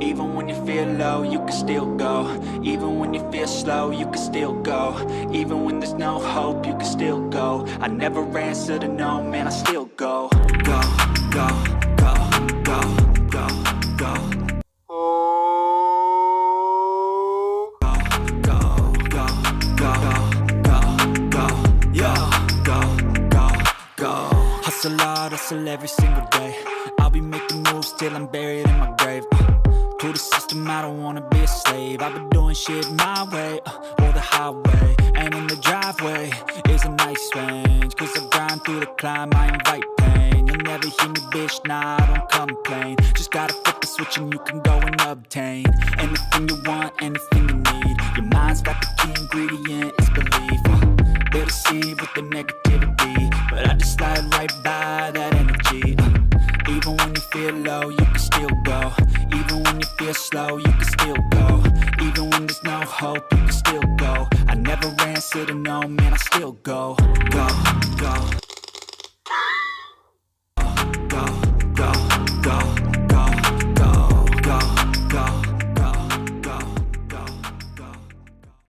Even when you feel low, you can still go. Even when you feel slow, you can still go. Even when there's no hope, you can still go. I never answer to no, man, I still go. Go, go, go, go, go, go. Hustle hard, hustle every single day. I'll be making moves till I'm buried in my grave. To the system, I don't wanna be a slave. I've been doing shit my way, or the highway. And in the driveway is a nice range. Cause I grind through the climb, I invite pain. You'll never hear me, bitch, nah, I don't complain. Just gotta flip the switch and you can go and obtain anything you want, anything you need. Your mind's got the key ingredient, it's belief. They deceive with the negativity, but I just slide right by that energy. Even when you feel low, you can still go. Even when you feel slow, you can still go. Even when there's no hope, you can still go. I never answer to no, man, I still go. Go, go.